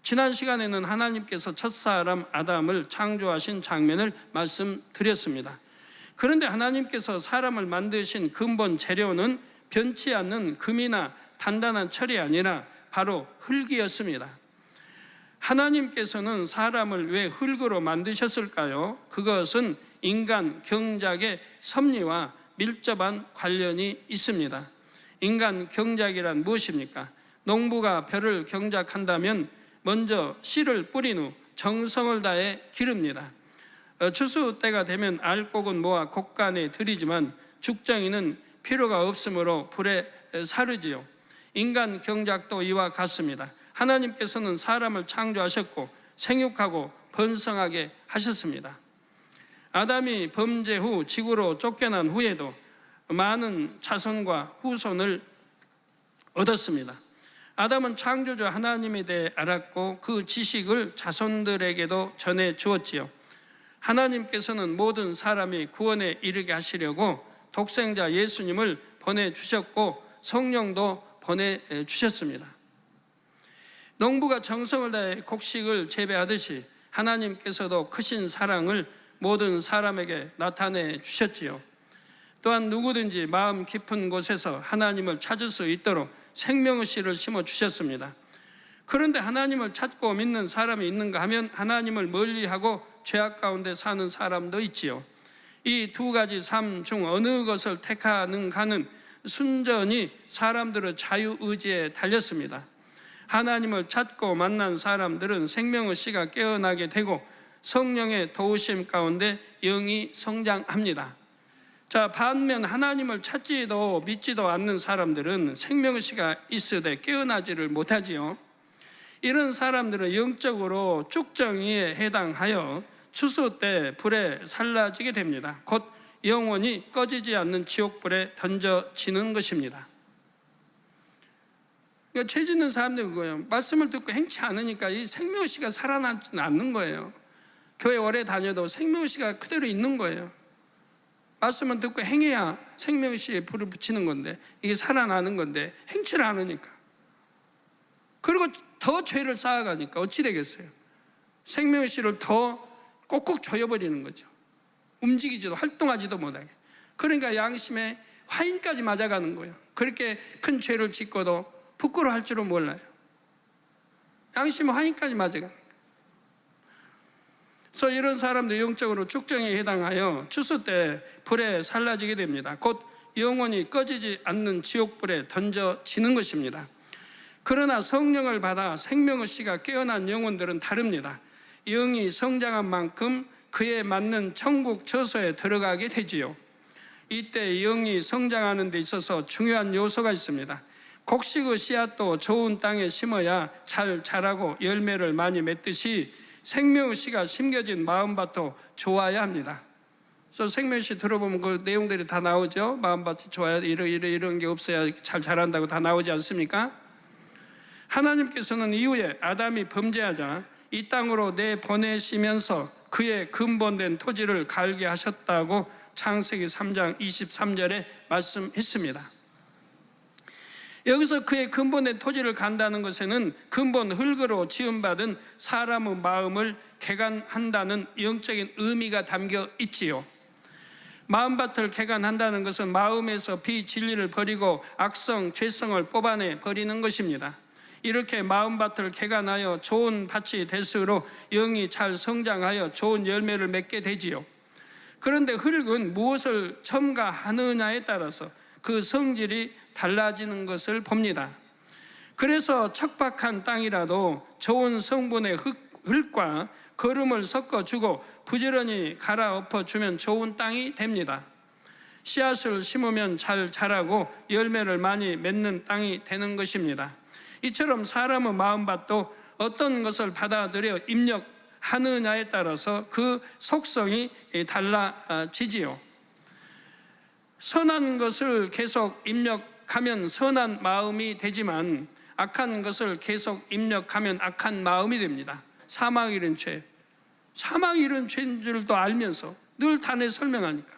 지난 시간에는 하나님께서 첫사람 아담을 창조하신 장면을 말씀드렸습니다. 그런데 하나님께서 사람을 만드신 근본 재료는 변치 않는 금이나 단단한 철이 아니라 바로 흙이었습니다. 하나님께서는 사람을 왜 흙으로 만드셨을까요? 그것은 인간 경작의 섭리와 밀접한 관련이 있습니다. 인간 경작이란 무엇입니까? 농부가 벼를 경작한다면 먼저 씨를 뿌린 후 정성을 다해 기릅니다. 추수 때가 되면 알곡은 모아 곡간에 들이지만 죽정이는 필요가 없으므로 불에 사르지요. 인간 경작도 이와 같습니다. 하나님께서는 사람을 창조하셨고 생육하고 번성하게 하셨습니다. 아담이 범죄 후 지구로 쫓겨난 후에도 많은 자손과 후손을 얻었습니다. 아담은 창조주 하나님에 대해 알았고 그 지식을 자손들에게도 전해 주었지요. 하나님께서는 모든 사람이 구원에 이르게 하시려고 독생자 예수님을 보내주셨고 성령도 보내주셨습니다. 농부가 정성을 다해 곡식을 재배하듯이 하나님께서도 크신 사랑을 모든 사람에게 나타내 주셨지요. 또한 누구든지 마음 깊은 곳에서 하나님을 찾을 수 있도록 생명의 씨를 심어 주셨습니다. 그런데 하나님을 찾고 믿는 사람이 있는가 하면 하나님을 멀리하고 죄악 가운데 사는 사람도 있지요. 이 두 가지 삶 중 어느 것을 택하는가는 순전히 사람들의 자유의지에 달렸습니다. 하나님을 찾고 만난 사람들은 생명의 씨가 깨어나게 되고 성령의 도우심 가운데 영이 성장합니다. 자, 반면 하나님을 찾지도 믿지도 않는 사람들은 생명의 씨가 있으되 깨어나지를 못하지요. 이런 사람들은 영적으로 쭉정이에 해당하여 추수 때 불에 살라지게 됩니다. 곧 영원히 꺼지지 않는 지옥불에 던져지는 것입니다. 그러니까 죄 짓는 사람들은 그거예요. 말씀을 듣고 행치 않으니까 이 생명의 씨가 살아나지는 않는 거예요. 교회 오래 다녀도 생명의 씨가 그대로 있는 거예요. 말씀을 듣고 행해야 생명의 씨에 불을 붙이는 건데 이게 살아나는 건데 행치를 않으니까. 그리고 더 죄를 쌓아가니까 어찌 되겠어요? 생명의 씨를 더 꼭꼭 조여버리는 거죠. 움직이지도 활동하지도 못하게. 그러니까 양심에 화인까지 맞아가는 거예요. 그렇게 큰 죄를 짓고도 부끄러워할 줄은 몰라요. 양심에 화인까지 맞아가는 거예요. 그래서 이런 사람들 영적으로 쭉정에 해당하여 추수 때 불에 살라지게 됩니다. 곧 영원히 꺼지지 않는 지옥불에 던져지는 것입니다. 그러나 성령을 받아 생명의 씨가 깨어난 영혼들은 다릅니다. 영이 성장한 만큼 그에 맞는 천국 처소에 들어가게 되지요. 이때 영이 성장하는 데 있어서 중요한 요소가 있습니다. 곡식의 씨앗도 좋은 땅에 심어야 잘 자라고 열매를 많이 맺듯이 생명의 씨가 심겨진 마음밭도 좋아야 합니다. 그래서 생명의 씨 들어보면 그 내용들이 다 나오죠. 마음밭이 좋아야 이런 게 없어야 잘 자란다고 다 나오지 않습니까? 하나님께서는 이후에 아담이 범죄하자 이 땅으로 내보내시면서 그의 근본된 토지를 갈게 하셨다고 창세기 3장 23절에 말씀했습니다. 여기서 그의 근본된 토지를 간다는 것에는 근본 흙으로 지음받은 사람의 마음을 개간한다는 영적인 의미가 담겨 있지요. 마음밭을 개간한다는 것은 마음에서 비진리를 버리고 악성, 죄성을 뽑아내 버리는 것입니다. 이렇게 마음밭을 개간하여 좋은 밭이 될수록 영이 잘 성장하여 좋은 열매를 맺게 되지요. 그런데 흙은 무엇을 첨가하느냐에 따라서 그 성질이 달라지는 것을 봅니다. 그래서 척박한 땅이라도 좋은 성분의 흙과 거름을 섞어주고 부지런히 갈아엎어주면 좋은 땅이 됩니다. 씨앗을 심으면 잘 자라고 열매를 많이 맺는 땅이 되는 것입니다. 이처럼 사람의 마음밭도 어떤 것을 받아들여 입력하느냐에 따라서 그 속성이 달라지지요. 선한 것을 계속 입력하면 선한 마음이 되지만 악한 것을 계속 입력하면 악한 마음이 됩니다. 사망이 이런 죄, 사망이 이런 죄인 줄도 알면서 늘 단에 설명하니까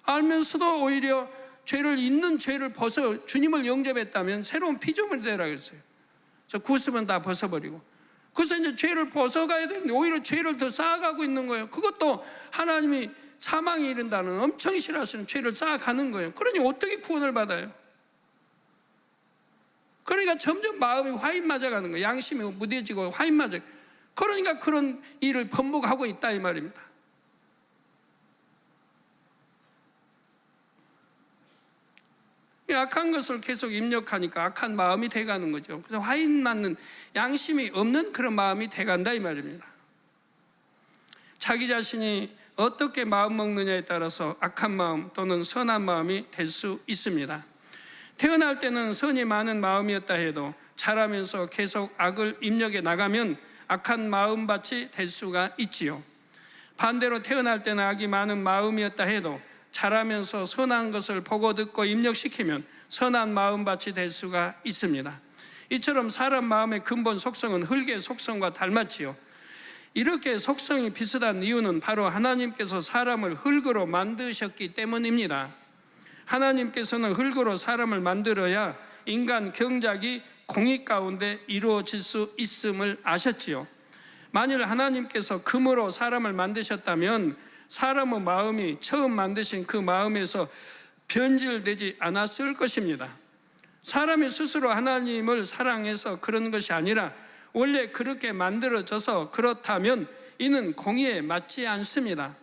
알면서도 오히려 죄를 있는 죄를 벗어 주님을 영접했다면 새로운 피조물이 되라 그랬어요. 저 구습은 다 벗어버리고 그래서 이제 죄를 벗어가야 되는데 오히려 죄를 더 쌓아가고 있는 거예요. 그것도 하나님이 사망에 이른다는 엄청 싫어하시는 죄를 쌓아가는 거예요. 그러니 어떻게 구원을 받아요? 그러니까 점점 마음이 화인 맞아가는 거예요. 양심이 무뎌지고 화인 맞아. 그러니까 그런 일을 번복하고 있다 이 말입니다. 악한 것을 계속 입력하니까 악한 마음이 돼가는 거죠. 그래서 화인 맞는 양심이 없는 그런 마음이 돼간다 이 말입니다. 자기 자신이 어떻게 마음 먹느냐에 따라서 악한 마음 또는 선한 마음이 될 수 있습니다. 태어날 때는 선이 많은 마음이었다 해도 자라면서 계속 악을 입력해 나가면 악한 마음밭이 될 수가 있지요. 반대로 태어날 때는 악이 많은 마음이었다 해도 자라면서 선한 것을 보고 듣고 입력시키면 선한 마음밭이 될 수가 있습니다. 이처럼 사람 마음의 근본 속성은 흙의 속성과 닮았지요. 이렇게 속성이 비슷한 이유는 바로 하나님께서 사람을 흙으로 만드셨기 때문입니다. 하나님께서는 흙으로 사람을 만들어야 인간 경작이 공의 가운데 이루어질 수 있음을 아셨지요. 만일 하나님께서 금으로 사람을 만드셨다면 사람의 마음이 처음 만드신 그 마음에서 변질되지 않았을 것입니다. 사람이 스스로 하나님을 사랑해서 그런 것이 아니라 원래 그렇게 만들어져서 그렇다면 이는 공의에 맞지 않습니다.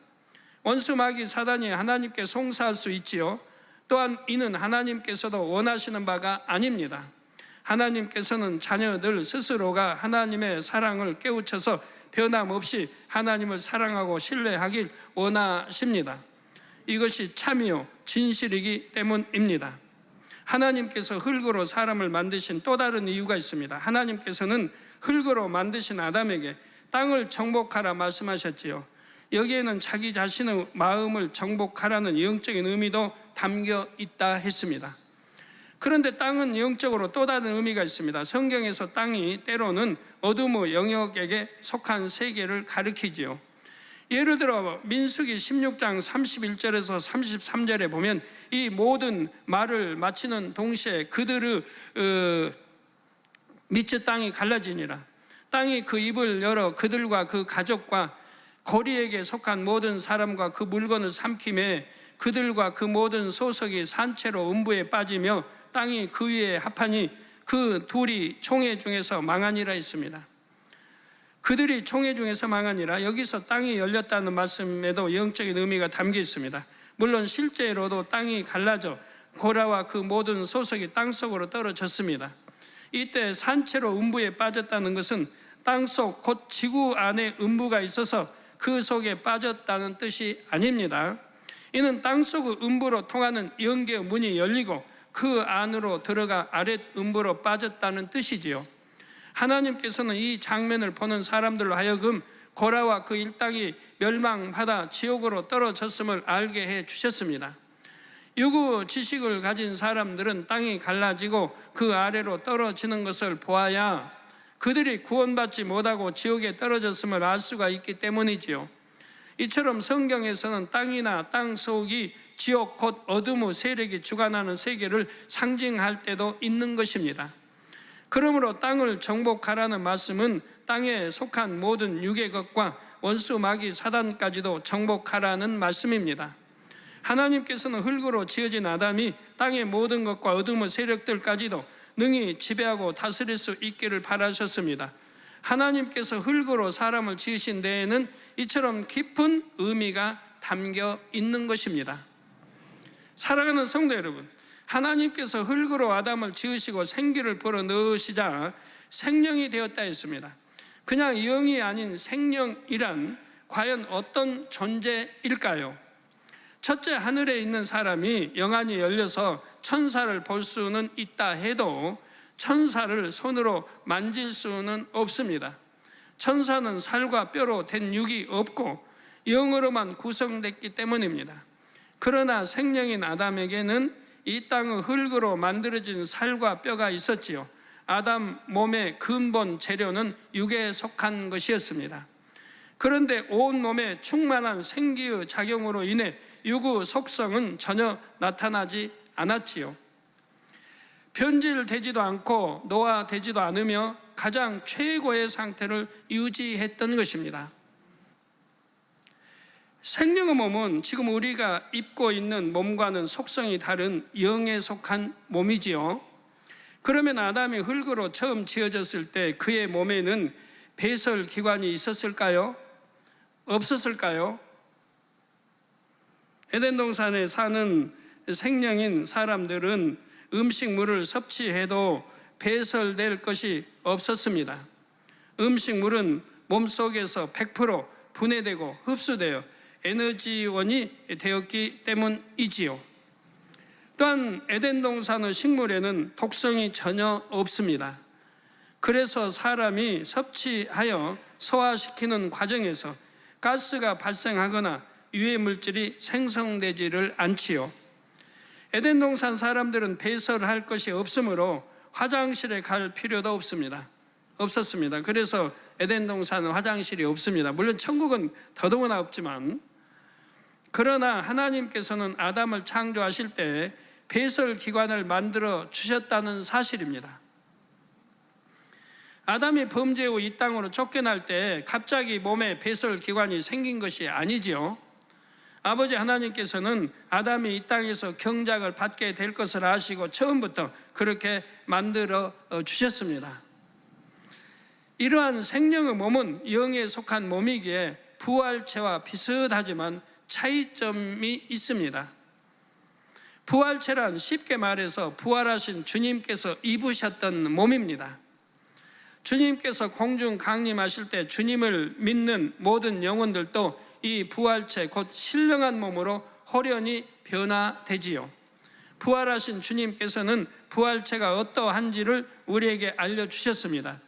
원수 마귀 사단이 하나님께 송사할 수 있지요. 또한 이는 하나님께서도 원하시는 바가 아닙니다. 하나님께서는 자녀들 스스로가 하나님의 사랑을 깨우쳐서 변함없이 하나님을 사랑하고 신뢰하길 원하십니다. 이것이 참이요 진실이기 때문입니다. 하나님께서 흙으로 사람을 만드신 또 다른 이유가 있습니다. 하나님께서는 흙으로 만드신 아담에게 땅을 정복하라 말씀하셨지요. 여기에는 자기 자신의 마음을 정복하라는 영적인 의미도 담겨 있다 했습니다. 그런데 땅은 영적으로 또 다른 의미가 있습니다. 성경에서 땅이 때로는 어둠의 영역에게 속한 세계를 가리키지요. 예를 들어 민수기 16장 31절에서 33절에 보면 이 모든 말을 마치는 동시에 그들의 밑의 땅이 갈라지니라. 땅이 그 입을 열어 그들과 그 가족과 고리에게 속한 모든 사람과 그 물건을 삼킴에 그들과 그 모든 소속이 산채로 음부에 빠지며 땅이 그 위에 합하니 그 둘이 총회 중에서 망하니라 했습니다. 그들이 총회 중에서 망하니라, 여기서 땅이 열렸다는 말씀에도 영적인 의미가 담겨 있습니다. 물론 실제로도 땅이 갈라져 고라와 그 모든 소속이 땅속으로 떨어졌습니다. 이때 산채로 음부에 빠졌다는 것은 땅속 곧 지구 안에 음부가 있어서 그 속에 빠졌다는 뜻이 아닙니다. 이는 땅속 음부로 통하는 영계의 문이 열리고 그 안으로 들어가 아랫 음부로 빠졌다는 뜻이지요. 하나님께서는 이 장면을 보는 사람들로 하여금 고라와 그 일당이 멸망받아 지옥으로 떨어졌음을 알게 해 주셨습니다. 유구 지식을 가진 사람들은 땅이 갈라지고 그 아래로 떨어지는 것을 보아야 그들이 구원받지 못하고 지옥에 떨어졌음을 알 수가 있기 때문이지요. 이처럼 성경에서는 땅이나 땅 속이 지옥 곧 어둠의 세력이 주관하는 세계를 상징할 때도 있는 것입니다. 그러므로 땅을 정복하라는 말씀은 땅에 속한 모든 육의 것과 원수 마귀 사단까지도 정복하라는 말씀입니다. 하나님께서는 흙으로 지어진 아담이 땅의 모든 것과 어둠의 세력들까지도 능히 지배하고 다스릴 수 있기를 바라셨습니다. 하나님께서 흙으로 사람을 지으신 데에는 이처럼 깊은 의미가 담겨 있는 것입니다. 사랑하는 성도 여러분, 하나님께서 흙으로 아담을 지으시고 생기를 불어 넣으시자 생명이 되었다 했습니다. 그냥 영이 아닌 생명이란 과연 어떤 존재일까요? 첫째, 하늘에 있는 사람이 영안이 열려서 천사를 볼 수는 있다 해도 천사를 손으로 만질 수는 없습니다. 천사는 살과 뼈로 된 육이 없고 영으로만 구성됐기 때문입니다. 그러나 생명인 아담에게는 이 땅의 흙으로 만들어진 살과 뼈가 있었지요. 아담 몸의 근본 재료는 육에 속한 것이었습니다. 그런데 온 몸에 충만한 생기의 작용으로 인해 육의 속성은 전혀 나타나지 않았지요. 변질되지도 않고 노화되지도 않으며 가장 최고의 상태를 유지했던 것입니다. 생명의 몸은 지금 우리가 입고 있는 몸과는 속성이 다른 영에 속한 몸이지요. 그러면 아담이 흙으로 처음 지어졌을 때 그의 몸에는 배설기관이 있었을까요? 없었을까요? 에덴 동산에 사는 생명인 사람들은 음식물을 섭취해도 배설될 것이 없었습니다. 음식물은 몸속에서 100% 분해되고 흡수되어 에너지원이 되었기 때문이지요. 또한 에덴 동산의 식물에는 독성이 전혀 없습니다. 그래서 사람이 섭취하여 소화시키는 과정에서 가스가 발생하거나 유해 물질이 생성되지를 않지요. 에덴 동산 사람들은 배설할 것이 없으므로 화장실에 갈 필요도 없었습니다. 그래서 에덴 동산은 화장실이 없습니다. 물론 천국은 더더구나 없지만, 그러나 하나님께서는 아담을 창조하실 때 배설기관을 만들어 주셨다는 사실입니다. 아담이 범죄 후 이 땅으로 쫓겨날 때 갑자기 몸에 배설기관이 생긴 것이 아니지요. 아버지 하나님께서는 아담이 이 땅에서 경작을 받게 될 것을 아시고 처음부터 그렇게 만들어 주셨습니다. 이러한 생명의 몸은 영에 속한 몸이기에 부활체와 비슷하지만 차이점이 있습니다. 부활체란 쉽게 말해서 부활하신 주님께서 입으셨던 몸입니다. 주님께서 공중 강림하실 때 주님을 믿는 모든 영혼들도 이 부활체 곧 신령한 몸으로 호련히 변화되지요. 부활하신 주님께서는 부활체가 어떠한지를 우리에게 알려주셨습니다.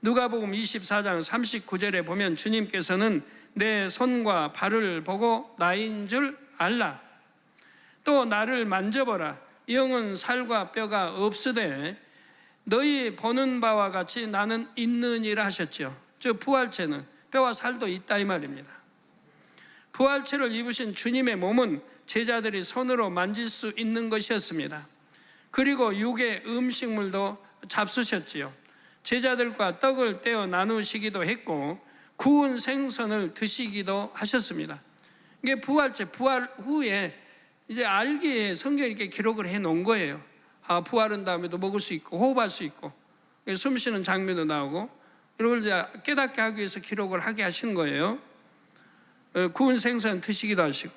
누가복음 24장 39절에 보면 주님께서는 내 손과 발을 보고 나인 줄 알라. 또 나를 만져보라. 영은 살과 뼈가 없으되 너희 보는 바와 같이 나는 있느니라 하셨죠. 즉 부활체는 뼈와 살도 있다 이 말입니다. 부활체를 입으신 주님의 몸은 제자들이 손으로 만질 수 있는 것이었습니다. 그리고 육의 음식물도 잡수셨지요. 제자들과 떡을 떼어 나누시기도 했고 구운 생선을 드시기도 하셨습니다. 이게 부활체, 부활 후에 이제 알기에 성경이 이렇게 기록을 해 놓은 거예요. 부활한 다음에도 먹을 수 있고 호흡할 수 있고 숨 쉬는 장면도 나오고 이걸 이제 깨닫게 하기 위해서 기록을 하게 하신 거예요. 구운 생선 드시기도 하시고.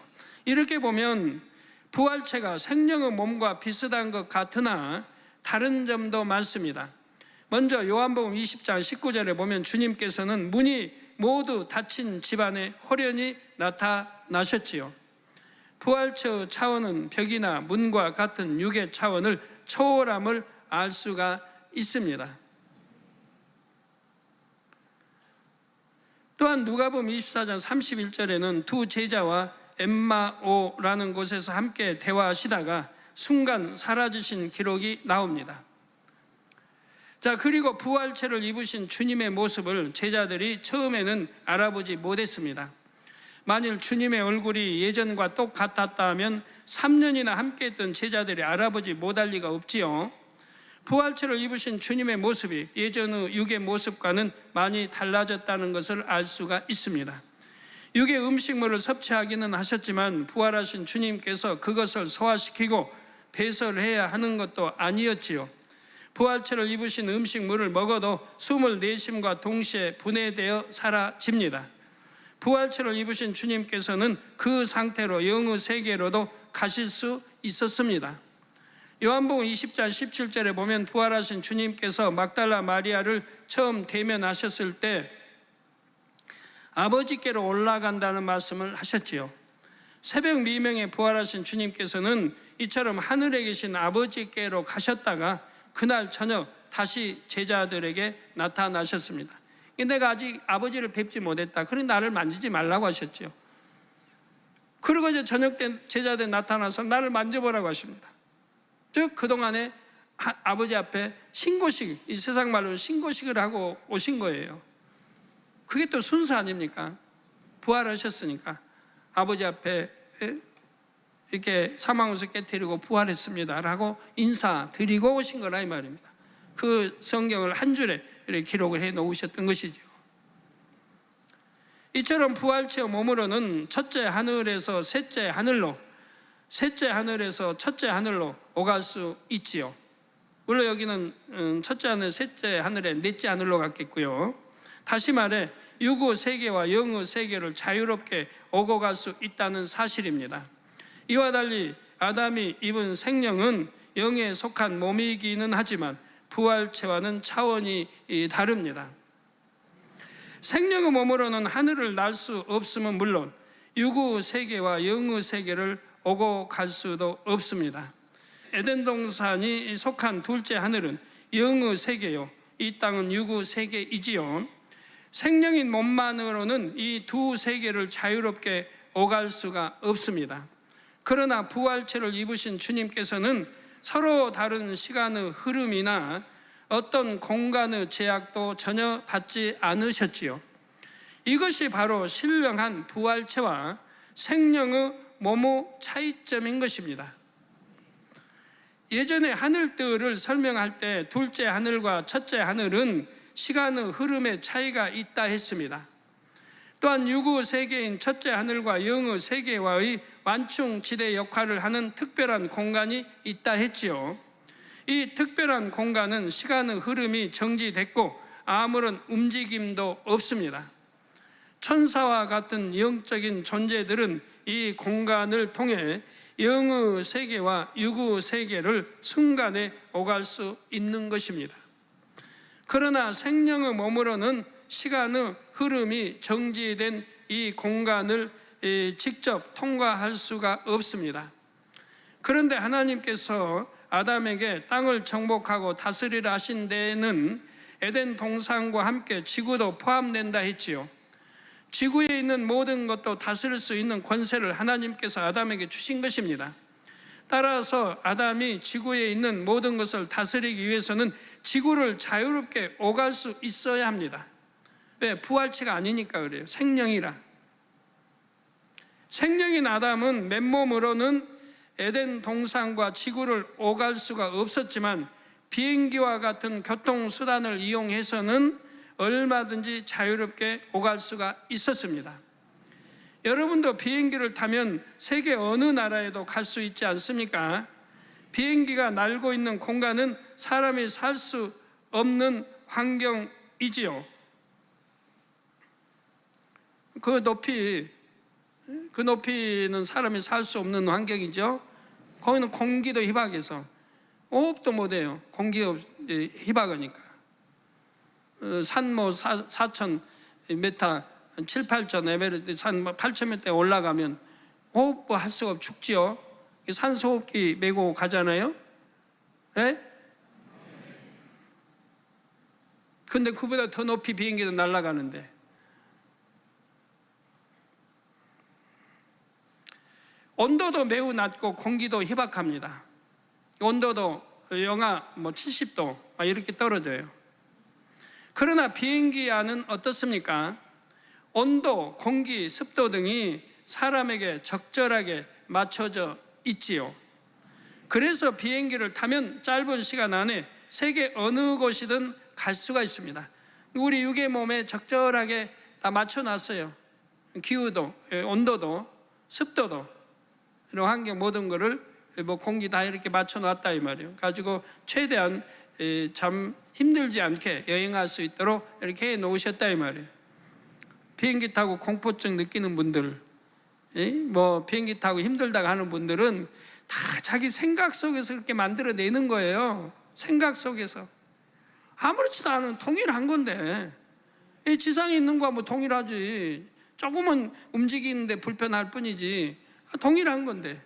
이렇게 보면 부활체가 생명의 몸과 비슷한 것 같으나 다른 점도 많습니다. 먼저 요한복음 20장 19절에 보면 주님께서는 문이 모두 닫힌 집안에 호련히 나타나셨지요. 부활체의 차원은 벽이나 문과 같은 육의 차원을 초월함을 알 수가 있습니다. 또한 누가복음 24장 31절에는 두 제자와 엠마오라는 곳에서 함께 대화하시다가 순간 사라지신 기록이 나옵니다. 자, 그리고 부활체를 입으신 주님의 모습을 제자들이 처음에는 알아보지 못했습니다. 만일 주님의 얼굴이 예전과 똑같았다 하면 3년이나 함께했던 제자들이 알아보지 못할 리가 없지요. 부활체를 입으신 주님의 모습이 예전의 육의 모습과는 많이 달라졌다는 것을 알 수가 있습니다. 육의 음식물을 섭취하기는 하셨지만 부활하신 주님께서 그것을 소화시키고 배설해야 하는 것도 아니었지요. 부활체를 입으신 음식물을 먹어도 숨을 내쉼과 동시에 분해되어 사라집니다. 부활체를 입으신 주님께서는 그 상태로 영의 세계로도 가실 수 있었습니다. 요한복음 20장 17절에 보면 부활하신 주님께서 막달라 마리아를 처음 대면하셨을 때 아버지께로 올라간다는 말씀을 하셨지요. 새벽 미명에 부활하신 주님께서는 이처럼 하늘에 계신 아버지께로 가셨다가 그날 저녁 다시 제자들에게 나타나셨습니다. 내가 아직 아버지를 뵙지 못했다. 그러니 나를 만지지 말라고 하셨죠. 그리고 이제 저녁 때 제자들 나타나서 나를 만져보라고 하십니다. 즉 그동안에 아버지 앞에 신고식, 이 세상 말로 신고식을 하고 오신 거예요. 그게 또 순서 아닙니까? 부활하셨으니까 아버지 앞에 이렇게 사망에서 깨뜨리고 부활했습니다 라고 인사드리고 오신 거라 이 말입니다. 그 성경을 한 줄에 이렇게 기록을 해 놓으셨던 것이죠. 이처럼 부활체의 몸으로는 첫째 하늘에서 셋째 하늘로, 셋째 하늘에서 첫째 하늘로 오갈 수 있지요. 물론 여기는 첫째 하늘, 셋째 하늘에 넷째 하늘로 갔겠고요. 다시 말해 육의 세계와 영의 세계를 자유롭게 오고 갈 수 있다는 사실입니다. 이와 달리 아담이 입은 생명은 영에 속한 몸이기는 하지만 부활체와는 차원이 다릅니다. 생명의 몸으로는 하늘을 날 수 없음은 물론 육의 세계와 영의 세계를 오고 갈 수도 없습니다. 에덴 동산이 속한 둘째 하늘은 영의 세계요, 이 땅은 육의 세계이지요. 생명인 몸만으로는 이 두 세계를 자유롭게 오갈 수가 없습니다. 그러나 부활체를 입으신 주님께서는 서로 다른 시간의 흐름이나 어떤 공간의 제약도 전혀 받지 않으셨지요. 이것이 바로 신령한 부활체와 생명의 몸의 차이점인 것입니다. 예전에 하늘들을 설명할 때 둘째 하늘과 첫째 하늘은 시간의 흐름의 차이가 있다 했습니다. 또한 육의 세계인 첫째 하늘과 영의 세계와의 완충지대 역할을 하는 특별한 공간이 있다 했지요. 이 특별한 공간은 시간의 흐름이 정지됐고 아무런 움직임도 없습니다. 천사와 같은 영적인 존재들은 이 공간을 통해 영의 세계와 육의 세계를 순간에 오갈 수 있는 것입니다. 그러나 생명의 몸으로는 시간의 흐름이 정지된 이 공간을 직접 통과할 수가 없습니다. 그런데 하나님께서 아담에게 땅을 정복하고 다스리라 하신 데에는 에덴 동산과 함께 지구도 포함된다 했지요. 지구에 있는 모든 것도 다스릴 수 있는 권세를 하나님께서 아담에게 주신 것입니다. 따라서 아담이 지구에 있는 모든 것을 다스리기 위해서는 지구를 자유롭게 오갈 수 있어야 합니다. 왜? 부활체가 아니니까 그래요. 생명이라. 생명인 아담은 맨몸으로는 에덴 동산과 지구를 오갈 수가 없었지만 비행기와 같은 교통수단을 이용해서는 얼마든지 자유롭게 오갈 수가 있었습니다. 여러분도 비행기를 타면 세계 어느 나라에도 갈 수 있지 않습니까? 비행기가 날고 있는 공간은 사람이 살 수 없는 환경이지요. 그 높이는 사람이 살 수 없는 환경이죠. 거기는 공기도 희박해서 호흡도 못해요. 공기가 희박하니까. 산 4,000m, 7, 8,000 에베레스트 산 8,000m에 올라가면 호흡도 할 수가 없고 죽지요. 산소호흡기 메고 가잖아요. 예? 근데 그보다 더 높이 비행기도 날아가는데. 온도도 매우 낮고 공기도 희박합니다. 온도도 영하 70도 이렇게 떨어져요. 그러나 비행기 안은 어떻습니까? 온도, 공기, 습도 등이 사람에게 적절하게 맞춰져 있지요. 그래서 비행기를 타면 짧은 시간 안에 세계 어느 곳이든 갈 수가 있습니다. 우리 육의 몸에 적절하게 다 맞춰놨어요. 기후도, 온도도, 습도도, 이런 환경 모든 거를 공기 다 이렇게 맞춰놨다 이 말이에요. 가지고 최대한 참 힘들지 않게 여행할 수 있도록 이렇게 해놓으셨다 이 말이에요. 비행기 타고 공포증 느끼는 분들, 비행기 타고 힘들다고 하는 분들은 다 자기 생각 속에서 그렇게 만들어내는 거예요. 생각 속에서. 아무렇지도 않은 동일한 건데 이 지상에 있는 거와 동일하지. 조금은 움직이는데 불편할 뿐이지 동일한 건데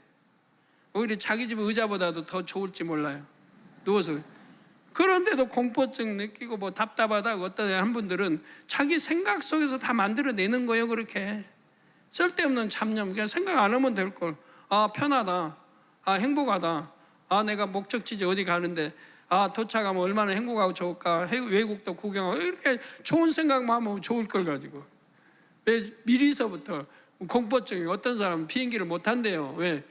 오히려 자기 집 의자보다도 더 좋을지 몰라요. 누워서. 그런데도 공포증 느끼고 답답하다고 어떤 한 분들은 자기 생각 속에서 다 만들어내는 거예요. 그렇게 쓸데없는 잡념. 그냥 생각 안 하면 될 걸. 편하다. 행복하다. 내가 목적지지 어디 가는데 도착하면 얼마나 행복하고 좋을까. 외국도 구경하고 이렇게 좋은 생각만 하면 좋을 걸 가지고 왜 미리서부터 공포증이. 어떤 사람은 비행기를 못 탄대요. 왜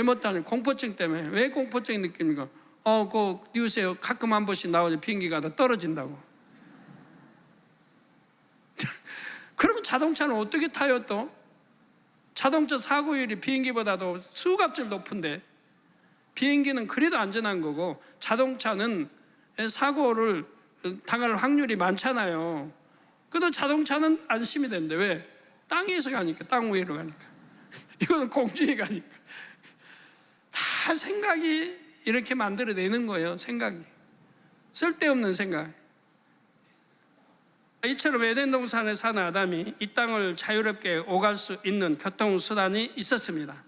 못 타냐? 공포증 때문에. 왜 공포증이 느낍니까? 그 뉴스에 가끔 한 번씩 나오죠. 비행기가 다 떨어진다고. 자동차는 어떻게 타요 또? 자동차 사고율이 비행기보다도 수갑질 높은데, 비행기는 그래도 안전한 거고 자동차는 사고를 당할 확률이 많잖아요. 그래도 자동차는 안심이 되는데 왜? 땅에서 가니까, 땅 위로 가니까. 이거는 공중에 가니까. 다 생각이 이렇게 만들어내는 거예요. 생각이 쓸데없는 생각. 이처럼 에덴 동산에 사는 아담이 이 땅을 자유롭게 오갈 수 있는 교통수단이 있었습니다.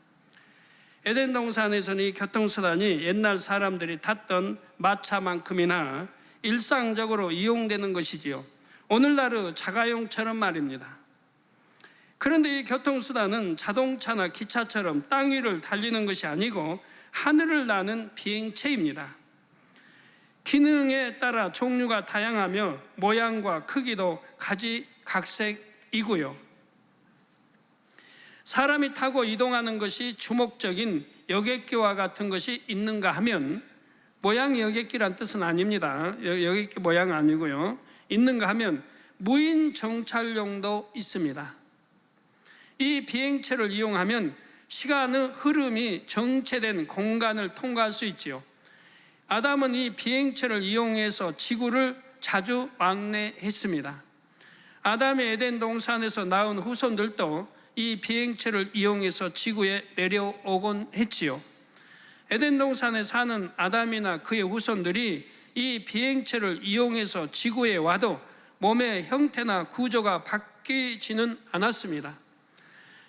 에덴 동산에서는 이 교통수단이 옛날 사람들이 탔던 마차만큼이나 일상적으로 이용되는 것이지요. 오늘날의 자가용처럼 말입니다. 그런데 이 교통수단은 자동차나 기차처럼 땅 위를 달리는 것이 아니고 하늘을 나는 비행체입니다. 기능에 따라 종류가 다양하며 모양과 크기도 가지각색이고요. 사람이 타고 이동하는 것이 주목적인 여객기와 같은 것이 있는가 하면, 모양이 여객기란 뜻은 아닙니다. 여객기 모양 아니고요. 있는가 하면 무인 정찰용도 있습니다. 이 비행체를 이용하면 시간의 흐름이 정체된 공간을 통과할 수 있지요. 아담은 이 비행체를 이용해서 지구를 자주 왕래했습니다. 아담의 에덴 동산에서 낳은 후손들도 이 비행체를 이용해서 지구에 내려오곤 했지요. 에덴 동산에 사는 아담이나 그의 후손들이 이 비행체를 이용해서 지구에 와도 몸의 형태나 구조가 바뀌지는 않았습니다.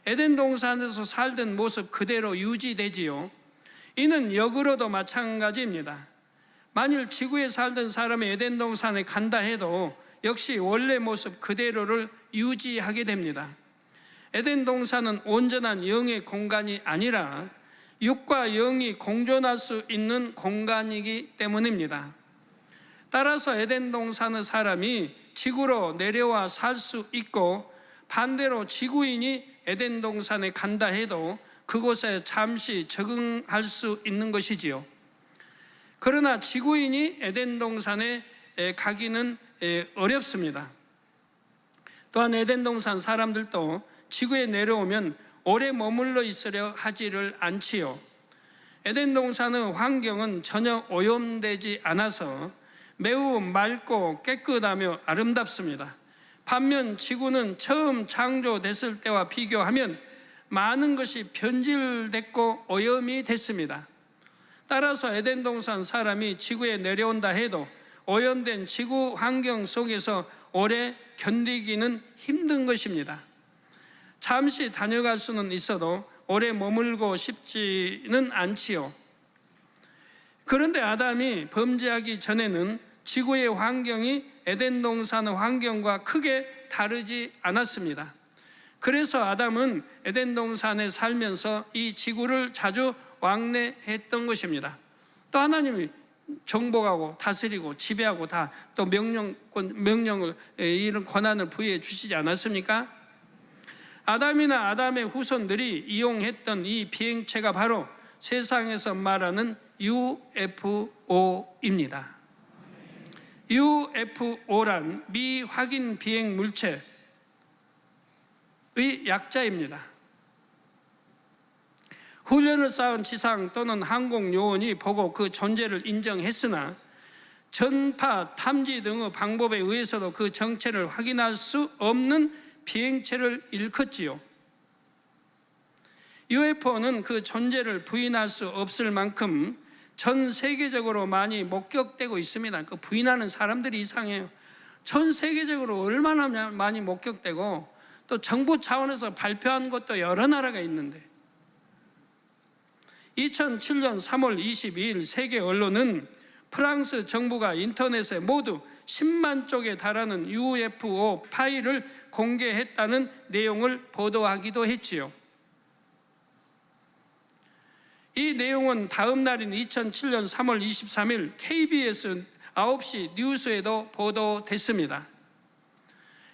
에덴 동산에서 살던 모습 그대로 유지되지요. 이는 역으로도 마찬가지입니다. 만일 지구에 살던 사람이 에덴 동산에 간다 해도 역시 원래 모습 그대로를 유지하게 됩니다. 에덴 동산은 온전한 영의 공간이 아니라 육과 영이 공존할 수 있는 공간이기 때문입니다. 따라서 에덴 동산의 사람이 지구로 내려와 살 수 있고, 반대로 지구인이 에덴 동산에 간다 해도 그곳에 잠시 적응할 수 있는 것이지요. 그러나 지구인이 에덴 동산에 가기는 어렵습니다. 또한 에덴 동산 사람들도 지구에 내려오면 오래 머물러 있으려 하지를 않지요. 에덴 동산의 환경은 전혀 오염되지 않아서 매우 맑고 깨끗하며 아름답습니다. 반면 지구는 처음 창조됐을 때와 비교하면 많은 것이 변질됐고 오염이 됐습니다. 따라서 에덴 동산 사람이 지구에 내려온다 해도 오염된 지구 환경 속에서 오래 견디기는 힘든 것입니다. 잠시 다녀갈 수는 있어도 오래 머물고 싶지는 않지요. 그런데 아담이 범죄하기 전에는 지구의 환경이 에덴 동산의 환경과 크게 다르지 않았습니다. 그래서 아담은 에덴 동산에 살면서 이 지구를 자주 왕래했던 것입니다. 또 하나님이 정복하고 다스리고 지배하고 다 또 명령을, 이런 권한을 부여해 주시지 않았습니까? 아담이나 아담의 후손들이 이용했던 이 비행체가 바로 세상에서 말하는 UFO입니다. UFO란 미확인 비행 물체의 약자입니다. 훈련을 쌓은 지상 또는 항공 요원이 보고 그 존재를 인정했으나 전파, 탐지 등의 방법에 의해서도 그 정체를 확인할 수 없는 비행체를 일컫지요. UFO는 그 존재를 부인할 수 없을 만큼 전 세계적으로 많이 목격되고 있습니다. 그 부인하는 사람들이 이상해요. 전 세계적으로 얼마나 많이 목격되고 또 정부 차원에서 발표한 것도 여러 나라가 있는데, 2007년 3월 22일 세계 언론은 프랑스 정부가 인터넷에 모두 10만 쪽에 달하는 UFO 파일을 공개했다는 내용을 보도하기도 했지요. 이 내용은 다음 날인 2007년 3월 23일 KBS 9시 뉴스에도 보도됐습니다.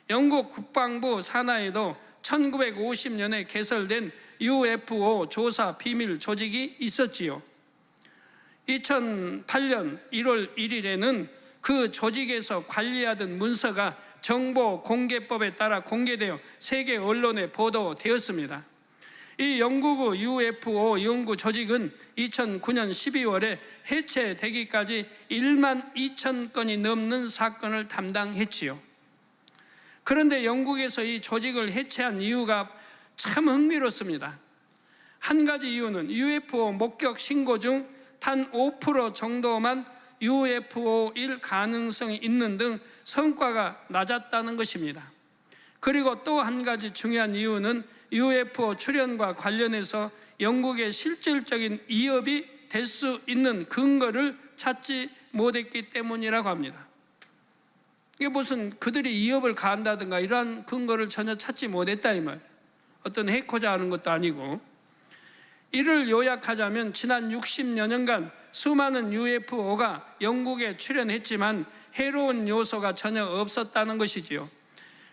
영국 국방부 산하에도 1950년에 개설된 UFO 조사 비밀 조직이 있었지요. 2008년 1월 1일에는 그 조직에서 관리하던 문서가 정보 공개법에 따라 공개되어 세계 언론에 보도되었습니다. 이 영국의 UFO 연구 조직은 2009년 12월에 해체되기까지 1만 2천 건이 넘는 사건을 담당했지요. 그런데 영국에서 이 조직을 해체한 이유가 참 흥미롭습니다. 한 가지 이유는 UFO 목격 신고 중 단 5% 정도만 UFO일 가능성이 있는 등 성과가 낮았다는 것입니다. 그리고 또 한 가지 중요한 이유는 UFO 출현과 관련해서 영국의 실질적인 위협이 될 수 있는 근거를 찾지 못했기 때문이라고 합니다. 이게 무슨 그들이 위협을 가한다든가 이러한 근거를 전혀 찾지 못했다 이 말이에요. 어떤 해코자 하는 것도 아니고. 이를 요약하자면 지난 60여 년간 수많은 UFO가 영국에 출현했지만 해로운 요소가 전혀 없었다는 것이지요.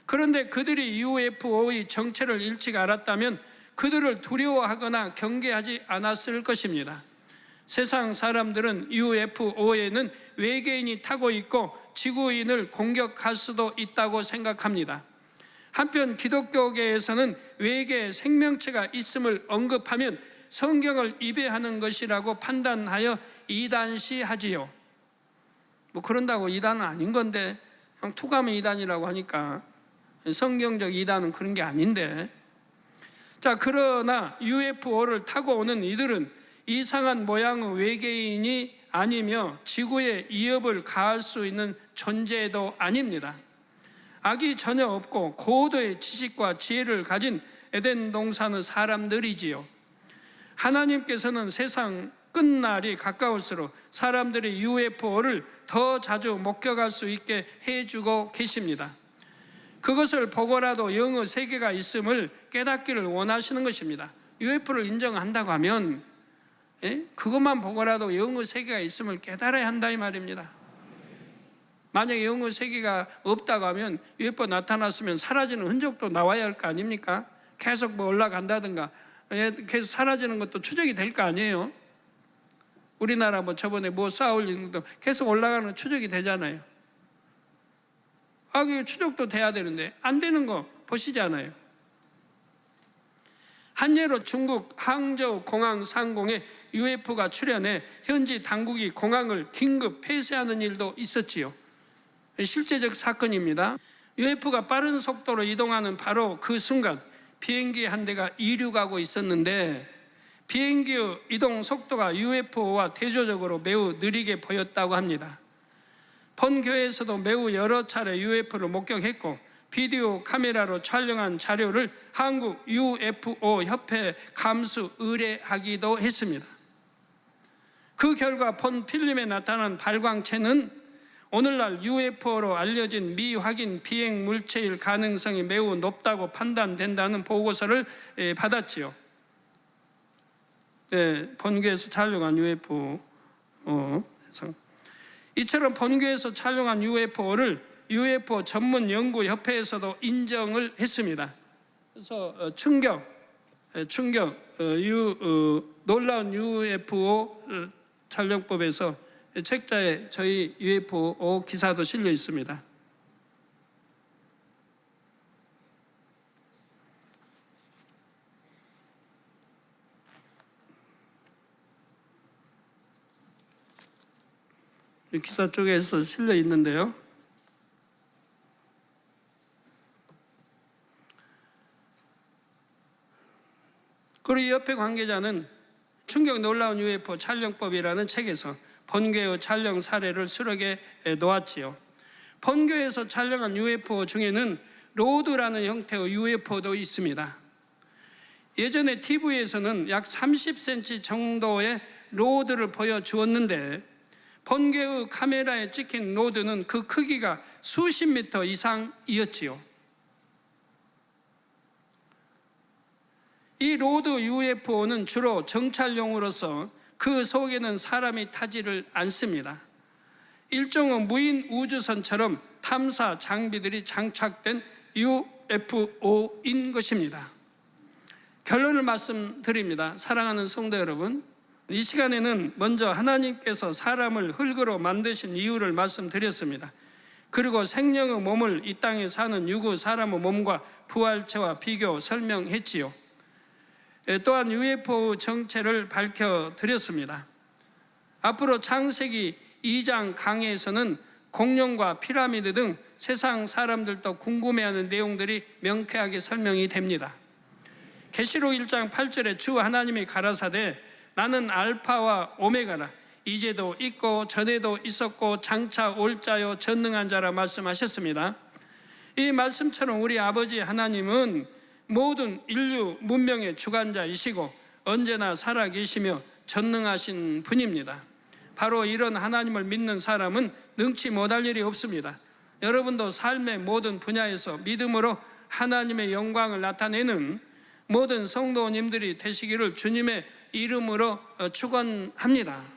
그런데 그들이 UFO의 정체를 일찍 알았다면 그들을 두려워하거나 경계하지 않았을 것입니다. 세상 사람들은 UFO에는 외계인이 타고 있고 지구인을 공격할 수도 있다고 생각합니다. 한편 기독교계에서는 외계 생명체가 있음을 언급하면 성경을 위배하는 것이라고 판단하여 이단시하지요. 뭐 그런다고 이단은 아닌 건데 그냥 투가면 이단이라고 하니까 성경적 이단은 그런 게 아닌데. 자, 그러나 UFO를 타고 오는 이들은 이상한 모양의 외계인이 아니며 지구에 위협을 가할 수 있는 존재도 아닙니다. 악이 전혀 없고 고도의 지식과 지혜를 가진 에덴 동산의 사람들이지요. 하나님께서는 세상 끝날이 가까울수록 사람들이 UFO를 더 자주 목격할 수 있게 해주고 계십니다. 그것을 보고라도 영의 세계가 있음을 깨닫기를 원하시는 것입니다. UFO를 인정한다고 하면 그것만 보고라도 영의 세계가 있음을 깨달아야 한다 이 말입니다. 만약에 영의 세계가 없다고 하면 UFO 나타났으면 사라지는 흔적도 나와야 할 거 아닙니까? 계속 뭐 올라간다든가 계속 사라지는 것도 추적이 될 거 아니에요. 우리나라 뭐 저번에 뭐 쌓아올리는 것도 계속 올라가는 거 추적이 되잖아요. 그 추적도 돼야 되는데 안 되는 거 보시잖아요. 한 예로 중국 항저우 공항 상공에 UFO가 출현해 현지 당국이 공항을 긴급 폐쇄하는 일도 있었지요. 실제적 사건입니다. UFO가 빠른 속도로 이동하는 바로 그 순간 비행기 한 대가 이륙하고 있었는데 비행기의 이동 속도가 UFO와 대조적으로 매우 느리게 보였다고 합니다. 본교에서도 매우 여러 차례 UFO를 목격했고 비디오 카메라로 촬영한 자료를 한국 UFO 협회에 감수 의뢰하기도 했습니다. 그 결과 본 필름에 나타난 발광체는 오늘날 UFO로 알려진 미확인 비행 물체일 가능성이 매우 높다고 판단된다는 보고서를 받았지요. 본교에서 촬영한 UFO. 이처럼 본교에서 촬영한 UFO를 UFO 전문 연구 협회에서도 인정을 했습니다. 그래서 놀라운 UFO 촬영법에서 책자에 저희 UFO 기사도 실려 있습니다. 이 기사 쪽에서 실려 있는데요. 그리고 이 협회 관계자는 충격 놀라운 UFO 촬영법이라는 책에서 본교의 촬영 사례를 수록해 놓았지요. 본교에서 촬영한 UFO 중에는 로드라는 형태의 UFO도 있습니다. 예전에 TV에서는 약 30cm 정도의 로드를 보여주었는데 본교의 카메라에 찍힌 로드는 그 크기가 수십 미터 이상이었지요. 이 로드 UFO는 주로 정찰용으로서 그 속에는 사람이 타지를 않습니다. 일종의 무인 우주선처럼 탐사 장비들이 장착된 UFO인 것입니다. 결론을 말씀드립니다. 사랑하는 성도 여러분, 이 시간에는 먼저 하나님께서 사람을 흙으로 만드신 이유를 말씀드렸습니다. 그리고 생명의 몸을 이 땅에 사는 유구 사람의 몸과 부활체와 비교 설명했지요. 또한 UFO 정체를 밝혀드렸습니다. 앞으로 창세기 2장 강의에서는 공룡과 피라미드 등 세상 사람들도 궁금해하는 내용들이 명쾌하게 설명이 됩니다. 계시록 1장 8절에 주 하나님이 가라사대 나는 알파와 오메가라, 이제도 있고 전에도 있었고 장차 올 자요 전능한 자라 말씀하셨습니다. 이 말씀처럼 우리 아버지 하나님은 모든 인류 문명의 주관자이시고 언제나 살아계시며 전능하신 분입니다. 바로 이런 하나님을 믿는 사람은 능치 못할 일이 없습니다. 여러분도 삶의 모든 분야에서 믿음으로 하나님의 영광을 나타내는 모든 성도님들이 되시기를 주님의 이름으로 축원합니다.